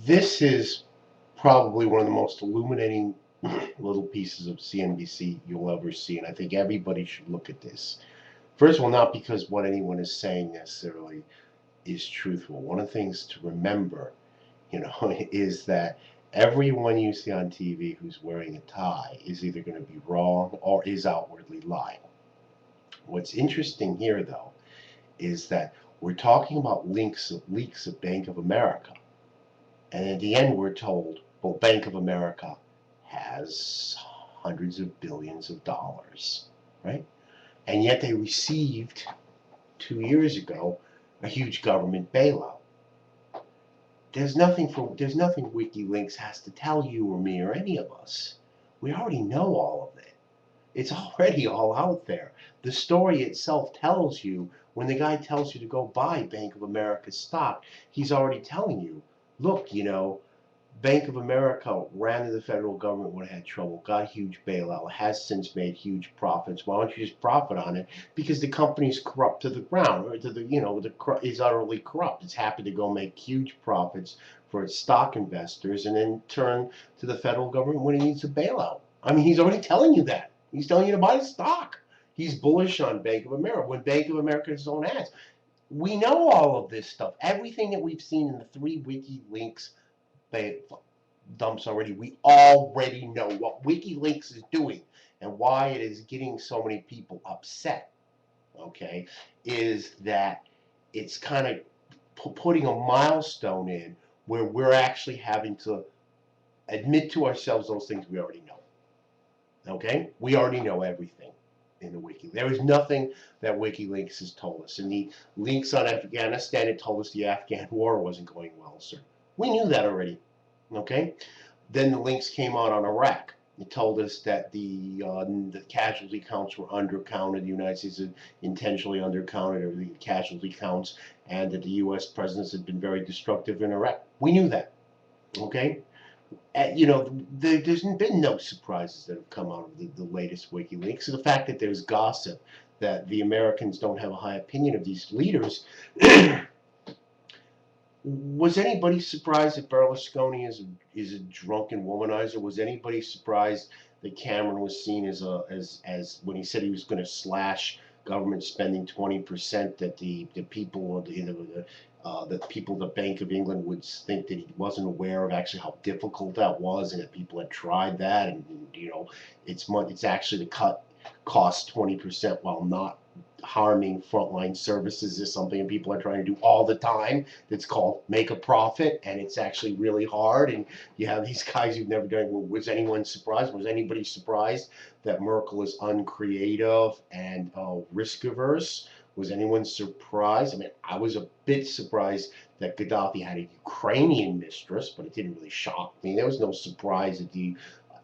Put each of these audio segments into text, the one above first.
This is probably one of the most illuminating little pieces of CNBC you'll ever see, and I think everybody should look at this. First of all, not because what anyone is saying necessarily is truthful. One of the things to remember, is that everyone you see on TV who's wearing a tie is either going to be wrong or is outwardly lying. What's interesting here, though, is that we're talking about leaks of Bank of America. And at the end, we're told, well, Bank of America has hundreds of billions of dollars, right? And yet they received 2 years ago a huge government bailout. There's nothing WikiLeaks has to tell you or me or any of us. We already know all of it. It's already all out there. The story itself tells you when the guy tells you to go buy Bank of America stock, he's already telling you, look, Bank of America ran to the federal government when it had trouble, got a huge bailout, has since made huge profits. Why don't you just profit on it? Because the company's corrupt to the ground, or is utterly corrupt. It's happy to go make huge profits for its stock investors and then turn to the federal government when it needs a bailout. I mean, he's already telling you that. He's telling you to buy the stock. He's bullish on Bank of America when Bank of America is his own ads. We know all of this stuff. Everything that we've seen in the three WikiLeaks dumps already, we already know what WikiLeaks is doing and why it is getting so many people upset, okay, is that it's kind of putting a milestone in where we're actually having to admit to ourselves those things we already know, okay? We already know everything in the wiki. There is nothing that WikiLeaks has told us. In the leaks on Afghanistan, it told us the Afghan war wasn't going well, sir. We knew that already. Okay, then the links came out on Iraq. It told us that the casualty counts were undercounted. The United States had intentionally undercounted the casualty counts, and that the U.S. presidents had been very destructive in Iraq. We knew that. Okay, there's been no surprises that have come out of the latest WikiLeaks. So the fact that there's gossip that the Americans don't have a high opinion of these leaders. Was anybody surprised that Berlusconi is a drunken womanizer? Was anybody surprised that Cameron was seen as when he said he was going to slash government spending 20%, that the people the Bank of England would think that he wasn't aware of actually how difficult that was, and that people had tried that, and it's actually to cut costs 20% while not harming frontline services is something that people are trying to do all the time. It's called make a profit, and it's actually really hard. And you have these guys who've never done it. Well, was anyone surprised? Was anybody surprised that Merkel is uncreative and risk averse? Was anyone surprised? I mean, I was a bit surprised that Gaddafi had a Ukrainian mistress, but it didn't really shock me. There was no surprise that the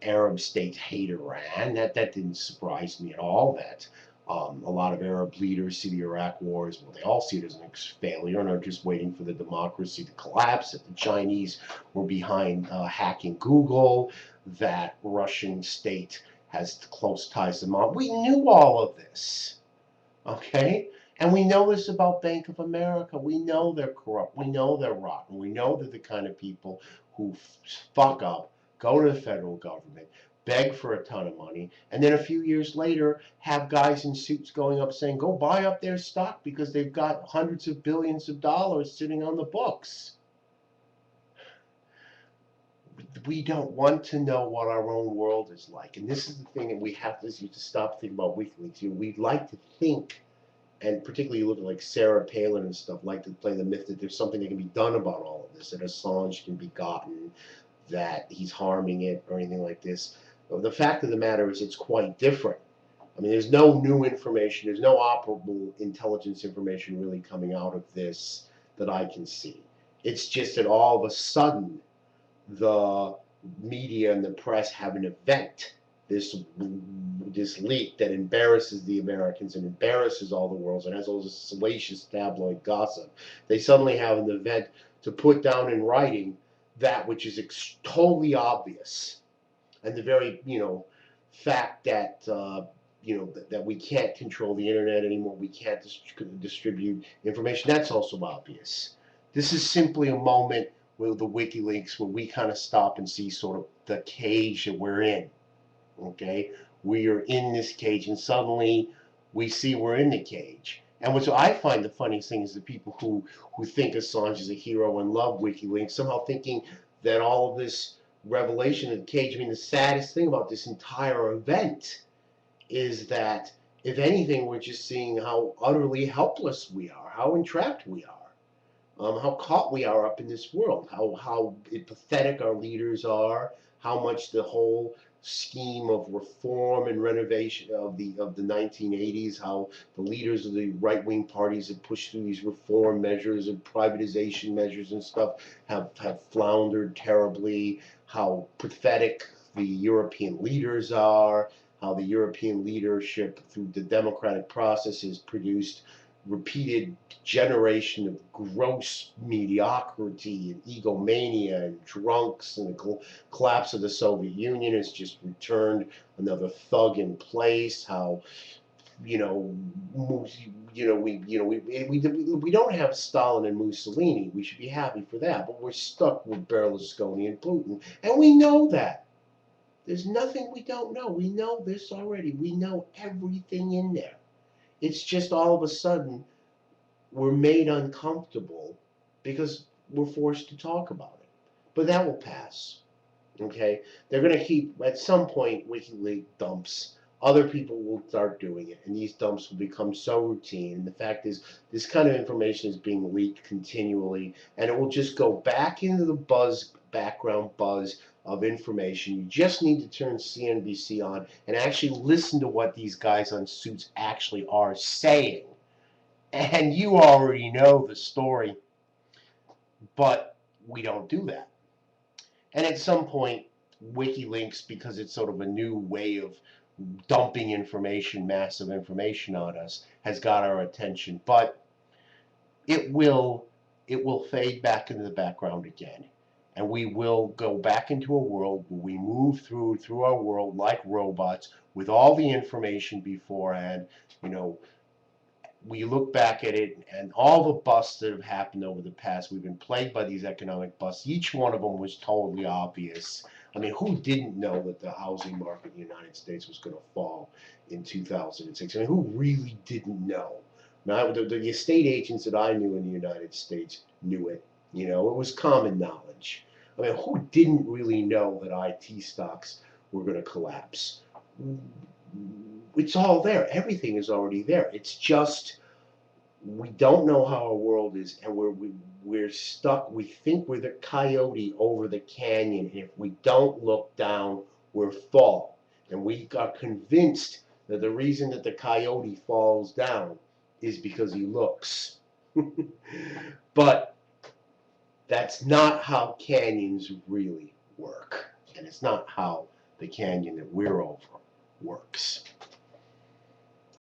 Arab states hate Iran. That didn't surprise me at all. That a lot of Arab leaders see the Iraq war as, well, they all see it as a failure and are just waiting for the democracy to collapse. That the Chinese were behind hacking Google, that Russian state has close ties to Moscow. We knew all of this, okay? And we know this about Bank of America. We know they're corrupt. We know they're rotten. We know they're the kind of people who fuck up, go to the federal government, beg for a ton of money, and then a few years later have guys in suits going up saying, go buy up their stock because they've got hundreds of billions of dollars sitting on the books. We don't want to know what our own world is like. And this is the thing that we have to stop thinking about WikiLeaks. We'd like to think, and particularly you look at like Sarah Palin and stuff, like to play the myth that there's something that can be done about all of this, that Assange can be gotten, that he's harming it or anything like this. But the fact of the matter is it's quite different. I mean, there's no new information, there's no operable intelligence information really coming out of this that I can see. It's just that all of a sudden the media and the press have an event, this leak that embarrasses the Americans and embarrasses all the world and has all this salacious tabloid gossip. They suddenly have an event to put down in writing that which is totally obvious, and the very fact that that we can't control the internet anymore, we can't distribute information, that's also obvious. This is simply a moment with the WikiLeaks, where we kind of stop and see sort of the cage that we're in. Okay, we are in this cage, and suddenly we see we're in the cage. And what I find the funniest thing is the people who think Assange is a hero and love WikiLeaks somehow thinking that all of this revelation of the cage. I mean, the saddest thing about this entire event is that, if anything, we're just seeing how utterly helpless we are, how entrapped we are. How caught we are up in this world, how pathetic our leaders are, how much the whole scheme of reform and renovation of the 1980s, how the leaders of the right-wing parties have pushed through these reform measures and privatization measures and stuff have floundered terribly, how pathetic the European leaders are, how the European leadership through the democratic process has produced repeated generation of gross mediocrity and egomania and drunks, and the collapse of the Soviet Union has just returned another thug in place. How you know, we don't have Stalin and Mussolini. We should be happy for that, but we're stuck with Berlusconi and Putin, and we know that. There's nothing we don't know. We know this already. We know everything in there. It's just all of a sudden we're made uncomfortable because we're forced to talk about it. But that will pass. Okay? They're going to keep, at some point, WikiLeaks dumps. Other people will start doing it, and these dumps will become so routine. And the fact is, this kind of information is being leaked continually, and it will just go back into the background buzz of information. You just need to turn CNBC on and actually listen to what these guys on Suits actually are saying. And you already know the story, but we don't do that. And at some point, WikiLeaks, because it's sort of a new way of dumping information, massive information on us, has got our attention. But it will fade back into the background again. And we will go back into a world where we move through our world like robots with all the information beforehand. You know, we look back at it and all the busts that have happened over the past, we've been plagued by these economic busts. Each one of them was totally obvious. I mean, who didn't know that the housing market in the United States was going to fall in 2006? I mean, who really didn't know? Now, the estate agents that I knew in the United States knew it. You know, it was common knowledge. I mean, who didn't really know that IT stocks were going to collapse? It's all there. Everything is already there. It's just we don't know how our world is, and we're stuck. We think we're the coyote over the canyon, and if we don't look down, we're fall. And we are convinced that the reason that the coyote falls down is because he looks. But that's not how canyons really work, and it's not how the canyon that we're over works.